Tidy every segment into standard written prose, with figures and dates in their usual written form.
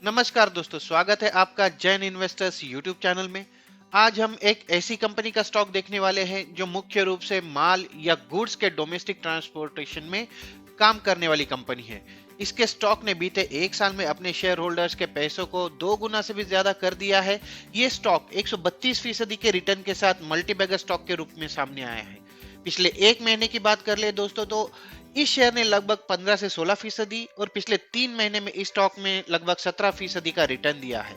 नमस्कार दोस्तों, स्वागत है आपका जैन इन्वेस्टर्स यूट्यूब चैनल में। आज हम एक ऐसी कंपनी का स्टॉक देखने वाले हैं जो मुख्य रूप से माल या गुड्स के डोमेस्टिक ट्रांसपोर्टेशन में काम करने वाली कंपनी है। इसके स्टॉक ने बीते एक साल में अपने शेयर होल्डर्स के पैसों को 2 गुना से भी ज्यादा कर दिया है। ये स्टॉक 132% के रिटर्न के साथ मल्टीबैगर स्टॉक के रूप में सामने आया है। पिछले एक महीने की बात कर ले दोस्तों, तो इस शेयर ने लगभग 15 से 16% और पिछले 3 महीने में इस स्टॉक में लगभग 17% का रिटर्न दिया है।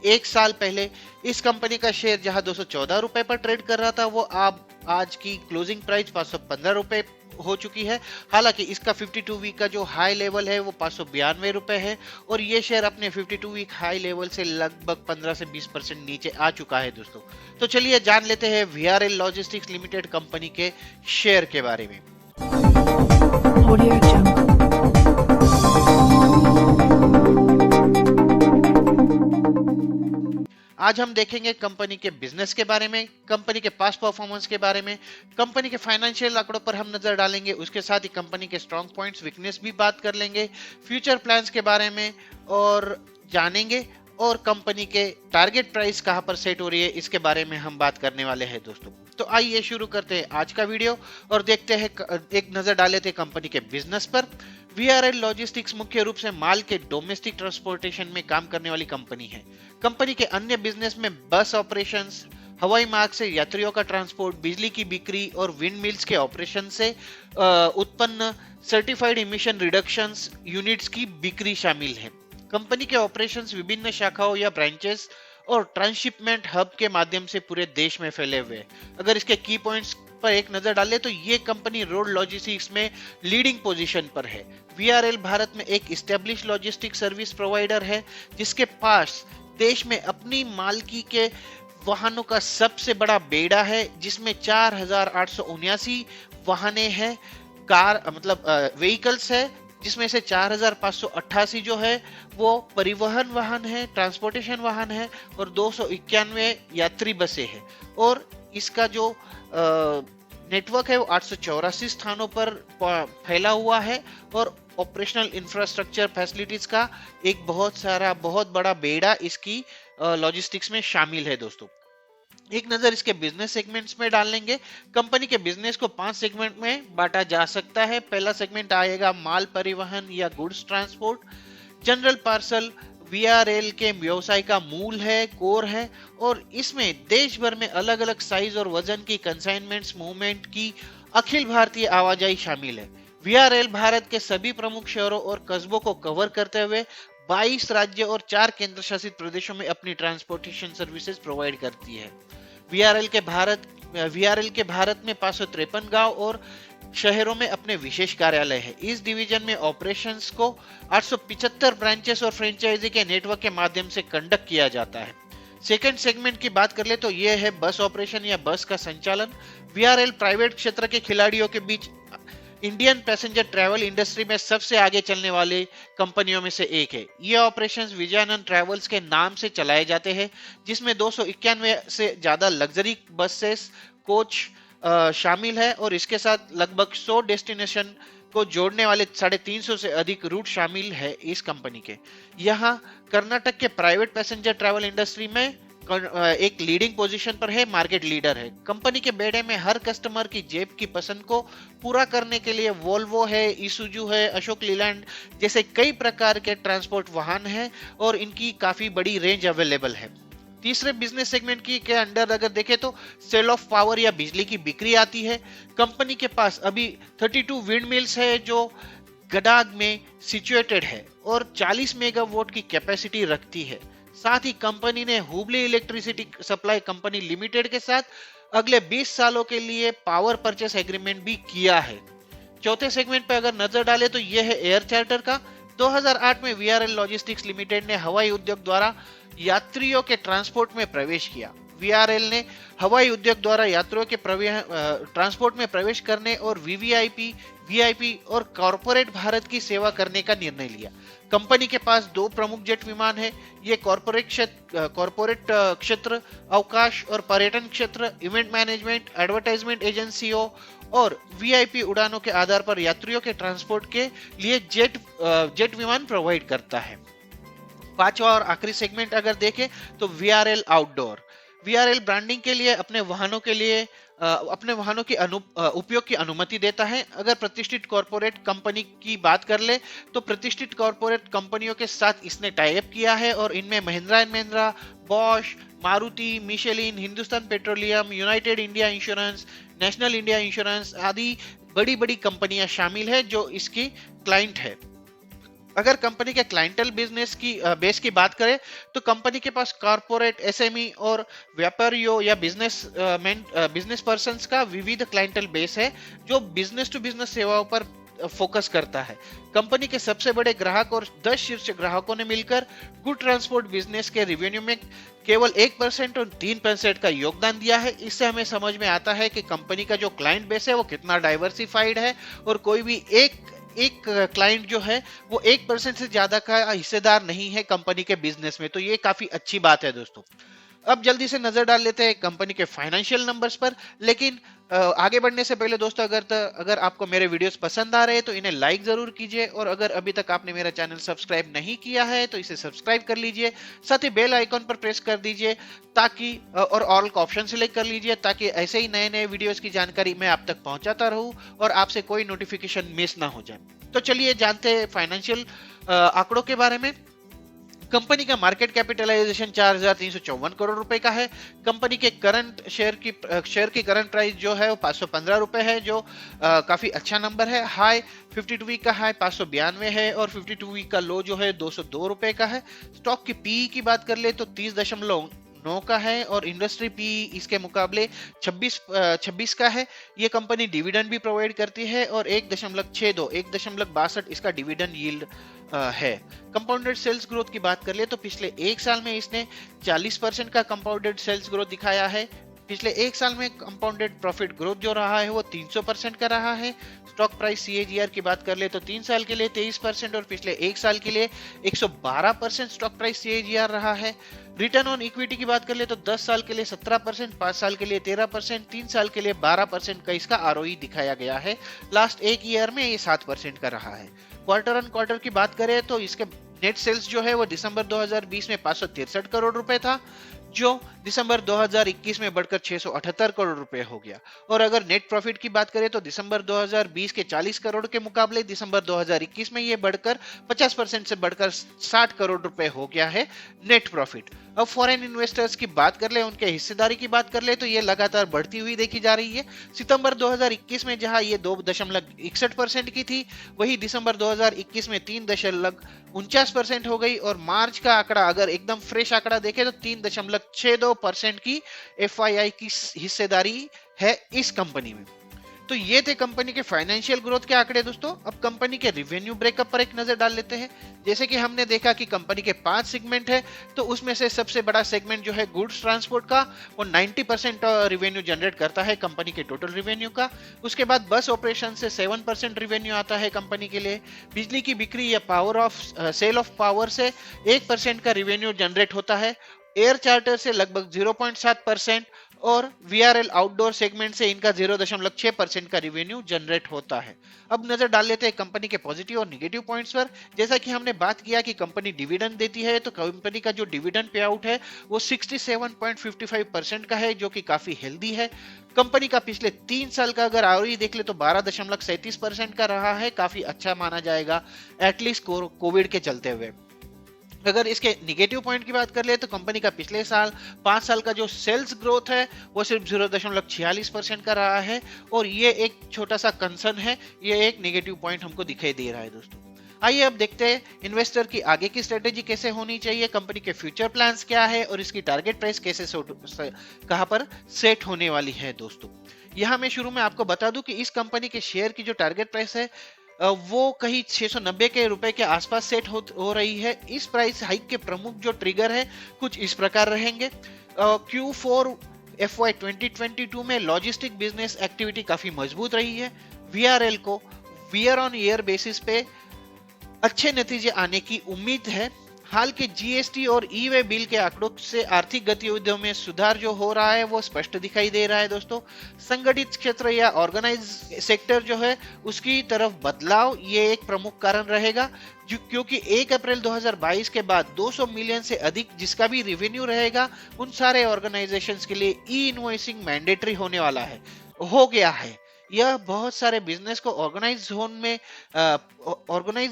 एक साल पहले इस कंपनी का शेयर जहां 214 रुपए पर ट्रेड कर रहा था, वो अब आज की क्लोजिंग प्राइस 515 रुपए हो चुकी है। हालांकि इसका 52 वीक का जो हाई लेवल है वो 592 रुपए है और ये शेयर अपने 52 वीक हाई लेवल से लगभग 15 से 20% नीचे आ चुका है दोस्तों। तो चलिए जान लेते हैं वीआरएल लॉजिस्टिक्स लिमिटेड कंपनी के शेयर के बारे में। Audio Jungle. आज हम देखेंगे कंपनी के बिजनेस के बारे में, कंपनी के पास्ट परफॉर्मेंस के बारे में, कंपनी के फाइनेंशियल आंकड़ों पर हम नजर डालेंगे। उसके साथ ही कंपनी के स्ट्रॉन्ग पॉइंट्स, वीकनेस भी बात कर लेंगे, फ्यूचर प्लान्स के बारे में और जानेंगे, और कंपनी के टारगेट प्राइस कहां पर सेट हो रही है इसके बारे में हम बात करने वाले हैं दोस्तों। तो आइए शुरू करते हैं आज का वीडियो और देखते हैं, एक नजर डालेते हैं कंपनी के बिजनेस पर। वीआरएल लॉजिस्टिक्स मुख्य रूप से माल के डोमेस्टिक ट्रांसपोर्टेशन में काम करने वाली कंपनी है। कंपनी के अन्य बिजनेस में बस ऑपरेशंस, हवाई मार्ग से यात्रियों का ट्रांसपोर्ट, बिजली की बिक्री और विंड मिल्स के ऑपरेशन से उत्पन्न सर्टिफाइड इमिशन रिडक्शंस यूनिट्स की बिक्री शामिल है। कंपनी के ऑपरेशंस विभिन्न शाखाओं या ब्रांचेस और ट्रांसशिपमेंट हब के माध्यम से पूरे देश में फैले हुए हैं। अगर इसके की पॉइंट्स पर एक नजर डालें तो ये कंपनी रोड लॉजिस्टिक्स में लीडिंग पोजीशन पर है। वीआरएल भारत में एक एस्टेब्लिश लॉजिस्टिक सर्विस प्रोवाइडर है जिसके पास देश में अपनी मालकी के वाहनों का सबसे बड़ा बेड़ा है, जिसमें 4,879 वाहने हैं, कार मतलब व्हीकल्स है, जिसमें से 4,588 जो है वो परिवहन वाहन है, ट्रांसपोर्टेशन वाहन है, और 291 यात्री बसें हैं। और इसका जो नेटवर्क है वो 884 स्थानों पर फैला हुआ है और ऑपरेशनल इंफ्रास्ट्रक्चर फैसिलिटीज का एक बहुत बड़ा बेड़ा इसकी लॉजिस्टिक्स में शामिल है दोस्तों। एक नजर इसके बिजनेस सेगमेंट्स में डाल लेंगे। कंपनी के बिजनेस को 5 सेगमेंट में बांटा जा सकता है। पहला सेगमेंट आएगा माल परिवहन या goods transport. General parcel VRL के व्यवसाय का मूल है, कोर है, और इसमें देश भर में अलग अलग साइज और वजन की कंसाइनमेंट्स मूवमेंट की अखिल भारतीय आवाजाही शामिल है। वीआरएल भारत के सभी प्रमुख शहरों और कस्बों को कवर करते हुए 22 राज्य और 4 केंद्र शासित प्रदेशों में अपनी ट्रांसपोर्टेशन सर्विसेज प्रोवाइड करती है। वीआरएल के भारत में 553 गांव और शहरों में अपने विशेष कार्यालय है। इस डिवीजन में ऑपरेशंस को 875 ब्रांचेस और फ्रेंचाइजी के नेटवर्क के माध्यम से कंडक्ट किया जाता है। सेकंड सेगमेंट की बात कर ले तो यह है बस ऑपरेशन या बस का संचालन। वीआरएल प्राइवेट क्षेत्र के खिलाड़ियों के बीच इंडियन पैसेंजर ट्रैवल इंडस्ट्री में सबसे आगे चलने वाली कंपनियों में से एक है। ये ऑपरेशंस विजयानंद ट्रैवल्स के नाम से चलाए जाते हैं, जिसमें 291 से ज्यादा लग्जरी बसेस कोच शामिल है और इसके साथ लगभग 100 डेस्टिनेशन को जोड़ने वाले 350 से अधिक रूट शामिल है इस कंपनी के। यहाँ कर्नाटक के प्राइवेट पैसेंजर ट्रैवल इंडस्ट्री में एक लीडिंग पोजीशन पर है, मार्केट लीडर है। कंपनी के बेड़े में हर कस्टमर की जेब की पसंद को पूरा करने के लिए वोल्वो है, ईसुजू है, अशोक लीलैंड जैसे कई प्रकार के ट्रांसपोर्ट वाहन हैं और इनकी काफी बड़ी रेंज अवेलेबल है। तीसरे बिजनेस सेगमेंट की के अंडर अगर देखें तो सेल ऑफ पावर या बिजली की बिक्री आती है। कंपनी के पास अभी 32 विंड मिल्स है जो गडाग में सिचुएटेड है और 40 मेगावाट की कैपेसिटी रखती है। साथ ही कंपनी ने Hubli electricity supply company limited के साथ अगले 20 सालों के लिए पावर परचेस एग्रीमेंट भी किया है। चौथे सेगमेंट पे अगर नजर डाले तो यह है एयर चार्टर का। 2008 में वीआरएल लॉजिस्टिक्स लिमिटेड ने हवाई उद्योग द्वारा यात्रियों के ट्रांसपोर्ट में प्रवेश किया। वीआरएल ने हवाई उद्योग द्वारा यात्रियों के ट्रांसपोर्ट में प्रवेश करने और वीवीआईपी, वीआईपी और कॉरपोरेट भारत की सेवा करने का निर्णय लिया। कंपनी के पास 2 प्रमुख जेट विमान है। ये कॉरपोरेट क्षेत्र, अवकाश और पर्यटन क्षेत्र, इवेंट मैनेजमेंट, एडवर्टाइजमेंट एजेंसियों और वीआईपी उड़ानों के आधार पर यात्रियों के ट्रांसपोर्ट के लिए जेट विमान प्रोवाइड करता है। पांचवा और आखिरी सेगमेंट अगर देखें तो वीआरएल आउटडोर। वीआरएल ब्रांडिंग के लिए अपने वाहनों के लिए अपने वाहनों की उपयोग की अनुमति देता है। अगर प्रतिष्ठित कॉरपोरेट कंपनी की बात कर ले तो प्रतिष्ठित कॉरपोरेट कंपनियों के साथ इसने टाई अप किया है और इनमें Mahindra and Mahindra, Bosch, Maruti, Michelin, Hindustan petroleum, United India insurance, national India insurance आदि बड़ी बड़ी कंपनियां शामिल है जो इसकी क्लाइंट है। अगर कंपनी के क्लाइंटल बिजनेस की बेस की बात करें तो कंपनी के पास कॉर्पोरेट, एसएमई और व्यापारियों या बिजनेस पर्संस का विविध क्लाइंटल बेस है जो बिजनेस टू बिजनेस सेवाओं पर फोकस करता है। कंपनी के सबसे बड़े ग्राहक और 10 शीर्ष ग्राहकों ने मिलकर गुड ट्रांसपोर्ट बिजनेस के रिवेन्यू में केवल 1% और 3% का योगदान दिया है। इससे हमें समझ में आता है कि कंपनी का जो क्लाइंट बेस है वो कितना डाइवर्सिफाइड है और कोई भी एक क्लाइंट जो है वो 1% से ज्यादा का हिस्सेदार नहीं है कंपनी के बिजनेस में। तो ये काफी अच्छी बात है दोस्तों। अब जल्दी से नजर डाल लेते हैं कंपनी के फाइनेंशियल नंबर्स पर, लेकिन आगे बढ़ने से पहले दोस्तों अगर आपको मेरे वीडियोस पसंद आ रहे हैं तो इन्हें लाइक जरूर कीजिए और अगर अभी तक आपने मेरा चैनल सब्सक्राइब नहीं किया है तो इसे सब्सक्राइब कर लीजिए। साथ ही बेल आइकॉन पर प्रेस कर दीजिए ताकि और ऑल का ऑप्शन सिलेक्ट कर लीजिए ताकि ऐसे ही नए नए वीडियोस की जानकारी मैं आप तक पहुंचाता रहूं और आपसे कोई नोटिफिकेशन मिस ना हो जाए। तो चलिए जानते हैं फाइनेंशियल आंकड़ों के बारे में। कंपनी का मार्केट कैपिटलाइजेशन 4,354 करोड़ रुपए का है। कंपनी के करंट शेयर की करंट प्राइस जो है वो 515 रुपए है जो काफी अच्छा नंबर है। हाई 52 वीक का हाई 592 है और 52 वीक का लो जो है 202 रुपए का है। स्टॉक की पीई की बात कर ले तो 30.9 का है और इंडस्ट्री पीई इसके मुकाबले 26 का है। ये कंपनी डिविडेंड भी प्रोवाइड करती है और 1.62 इसका डिविडेंड यील्ड है। कंपाउंडेड सेल्स ग्रोथ की बात कर ले तो पिछले एक साल में इसने 40% का कंपाउंडेड सेल्स ग्रोथ दिखाया है। पिछले एक साल में कंपाउंडेड प्रॉफिट ग्रोथ जो रहा है वो 300% का रहा है। स्टॉक प्राइस सीएजीआर की बात कर ले तो 3 साल के लिए 23% और पिछले एक साल के लिए 112% स्टॉक प्राइस सीएजीआर रहा है। रिटर्न ऑन इक्विटी की बात कर ले तो 10 साल के लिए 17%, 5 साल के लिए 13%, 3 साल के लिए 12% का इसका आरओई दिखाया गया है। लास्ट एक ईयर में ये 7% का रहा है। क्वार्टर ऑन क्वार्टर की बात करें तो इसके नेट सेल्स जो है वो दिसंबर 2020 में 563 करोड़ रुपए था जो दिसंबर 2021 में बढ़कर 678 करोड़ रुपए हो गया। और अगर नेट प्रॉफिट की बात करें तो दिसंबर 2020 के 40 करोड़ के मुकाबले दिसंबर 2021 में ये बढ़कर 50% से बढ़कर 60 करोड़ रुपए हो गया है नेट प्रॉफिट। अब फॉरेन इन्वेस्टर्स की बात कर ले, उनके हिस्सेदारी की बात कर ले तो ये लगातार बढ़ती हुई देखी जा रही है। सितंबर 2021 में जहां ये 2.61% की थी वही दिसंबर 2021 में 3.49% हो गई और मार्च का आंकड़ा अगर एकदम फ्रेश आंकड़ा देखें तो 3.62% की एफआईआई की हिस्सेदारी है इस कंपनी में। तो ये थे कंपनी के फाइनेंशियल ग्रोथ के आंकड़े दोस्तों। अब कंपनी के रिवेन्यू ब्रेकअप पर एक नजर डाल लेते हैं। जैसे कि हमने देखा कि कंपनी के 5 सेगमेंट है तो उसमें से सबसे बड़ा सेगमेंट जो है गुड्स ट्रांसपोर्ट का वो 90% रिवेन्यू जनरेट करता है कंपनी के टोटल रिवेन्यू का। उसके बाद बस ऑपरेशन से 7% रिवेन्यू आता है कंपनी के लिए। बिजली की बिक्री या सेल ऑफ पावर से 1% का रिवेन्यू जनरेट होता है। एयर चार्टर से लगभग 0.7% और वीआरएल आउटडोर सेगमेंट से इनका 0.6% का रिवेन्यू जनरेट होता है। अब नजर डाल लेते हैं कंपनी के पॉजिटिव और नेगेटिव पॉइंट्स पर। जैसा कि हमने बात किया कि कंपनी डिविडेंड देती है तो कंपनी का जो डिविडेंड पे आउट है वो 67.55% का है जो कि काफी हेल्दी है। कंपनी का पिछले 3 साल का अगर आरओई देख ले तो 12.37% का रहा है, काफी अच्छा माना जाएगा एटलीस्ट कोविड के चलते हुए। अगर इसके निगेटिव पॉइंट की बात कर ले तो कंपनी का पिछले साल 5 साल का जो सेल्स ग्रोथ है वो सिर्फ 0.46% का रहा है और ये एक छोटा सा कंसर्न है, ये एक निगेटिव पॉइंट हमको दिखाई दे रहा है दोस्तों। आइए अब देखते हैं इन्वेस्टर की आगे की स्ट्रेटेजी कैसे होनी चाहिए, कंपनी के फ्यूचर प्लान्स क्या है और इसकी टारगेट प्राइस कैसे कहां पर सेट होने वाली है दोस्तों। यहां मैं शुरू में आपको बता दूं कि इस कंपनी के शेयर की जो टारगेट प्राइस है वो कहीं 690 के रुपए के आसपास सेट हो रही है। इस प्राइस हाइक के प्रमुख जो ट्रिगर है कुछ इस प्रकार रहेंगे। Q4 FY 2022 में लॉजिस्टिक बिजनेस एक्टिविटी काफी मजबूत रही है। VRL को ईयर ऑन ईयर बेसिस पे अच्छे नतीजे आने की उम्मीद है। हाल के जीएसटी और ई वे बिल के आंकड़ों से आर्थिक गतिविधियों में सुधार जो हो रहा है वो स्पष्ट दिखाई दे रहा है दोस्तों। संगठित क्षेत्र या ऑर्गेनाइज सेक्टर जो है उसकी तरफ बदलाव ये एक प्रमुख कारण रहेगा, क्योंकि 1 अप्रैल 2022 के बाद 200 मिलियन से अधिक जिसका भी रेवेन्यू रहेगा उन सारे ऑर्गेनाइजेशंस के लिए ई इनवॉइसिंग मैंडेटरी होने वाला है, हो गया है। यह बहुत सारे बिजनेस को ऑर्गेनाइज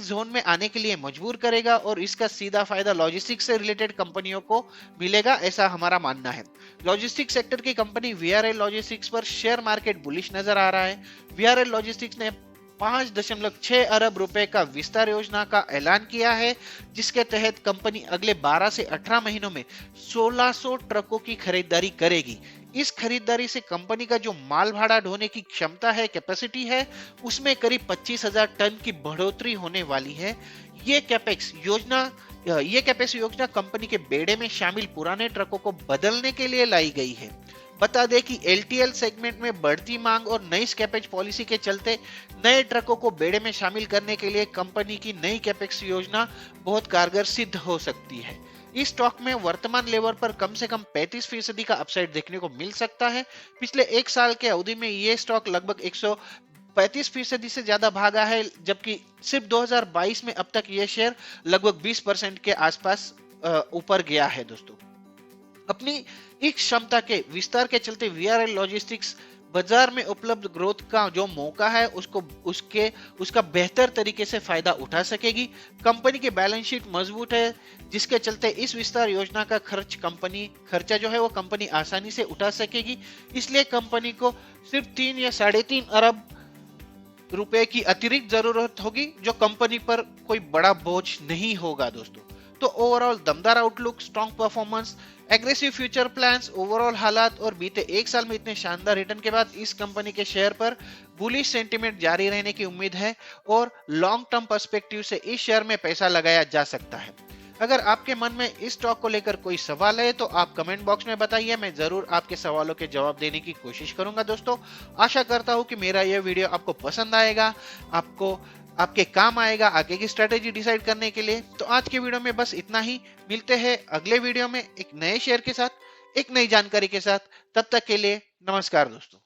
जोन में आने के लिए मजबूर करेगा और इसका सीधा फायदा लॉजिस्टिक्स से रिलेटेड कंपनियों को मिलेगा, ऐसा हमारा मानना है। लॉजिस्टिक्स सेक्टर की कंपनी वीआरएल लॉजिस्टिक्स पर शेयर मार्केट बुलिश नजर आ रहा है। वीआरएल लॉजिस्टिक्स ने 5.6 अरब रुपए का विस्तार योजना का ऐलान किया है, जिसके तहत कंपनी अगले 12 से 18 महीनों में 1600 ट्रकों की खरीदारी करेगी। इस खरीदारी से कंपनी का जो माल भाड़ा ढोने की क्षमता है, कैपेसिटी है, उसमें करीब 25,000 टन की बढ़ोतरी होने वाली है। ये कैपेक्स योजना कंपनी के बेड़े में शामिल पुराने ट्रकों को बदलने के लिए लाई गई है। बता दें कि एलटीएल सेगमेंट में बढ़ती मांग और नई स्कैपेज पॉलिसी के चलते नए ट्रकों को बेड़े में शामिल करने के लिए कंपनी की नई कैपेक्स योजना बहुत कारगर सिद्ध हो सकती है। इस स्टॉक में वर्तमान लेवल पर कम से कम 35% का अपसाइड देखने को मिल सकता है। पिछले एक साल के अवधि में ये स्टॉक लगभग 135% से ज्यादा भागा है, जबकि सिर्फ 2022 में अब तक ये शेयर लगभग 20% के आसपास ऊपर गया है दोस्तों। अपनी इस क्षमता के विस्तार के चलते वीआरएल लॉजिस्टिक्स बाजार में उपलब्ध ग्रोथ का जो मौका है उसका बेहतर तरीके से फायदा उठा सकेगी। कंपनी की बैलेंस शीट मजबूत है, जिसके चलते इस विस्तार योजना का खर्चा जो है वो कंपनी आसानी से उठा सकेगी। इसलिए कंपनी को सिर्फ 3 या 3.5 अरब रुपए की अतिरिक्त जरूरत होगी, जो कंपनी पर कोई बड़ा बोझ नहीं होगा दोस्तों। तो ओवरऑल दमदार outlook, strong performance, aggressive future plans, overall हालात और बीते एक साल में इतने शानदार रिटर्न के बाद इस कंपनी के शेयर पर बुलिश सेंटीमेंट जारी रहने की उम्मीद है और लॉन्ग टर्म पर्सपेक्टिव से इस शेयर में पैसा लगाया जा सकता है। अगर आपके मन में इस स्टॉक को लेकर कोई सवाल है तो आप कमेंट बॉक्स में बताइए, मैं जरूर आपके सवालों के जवाब देने की कोशिश करूंगा दोस्तों। आशा करता हूं कि मेरा यह वीडियो आपको पसंद आएगा, आपके काम आएगा आगे की स्ट्रेटेजी डिसाइड करने के लिए। तो आज के वीडियो में बस इतना ही। मिलते हैं अगले वीडियो में एक नए शेयर के साथ, एक नई जानकारी के साथ। तब तक के लिए नमस्कार दोस्तों।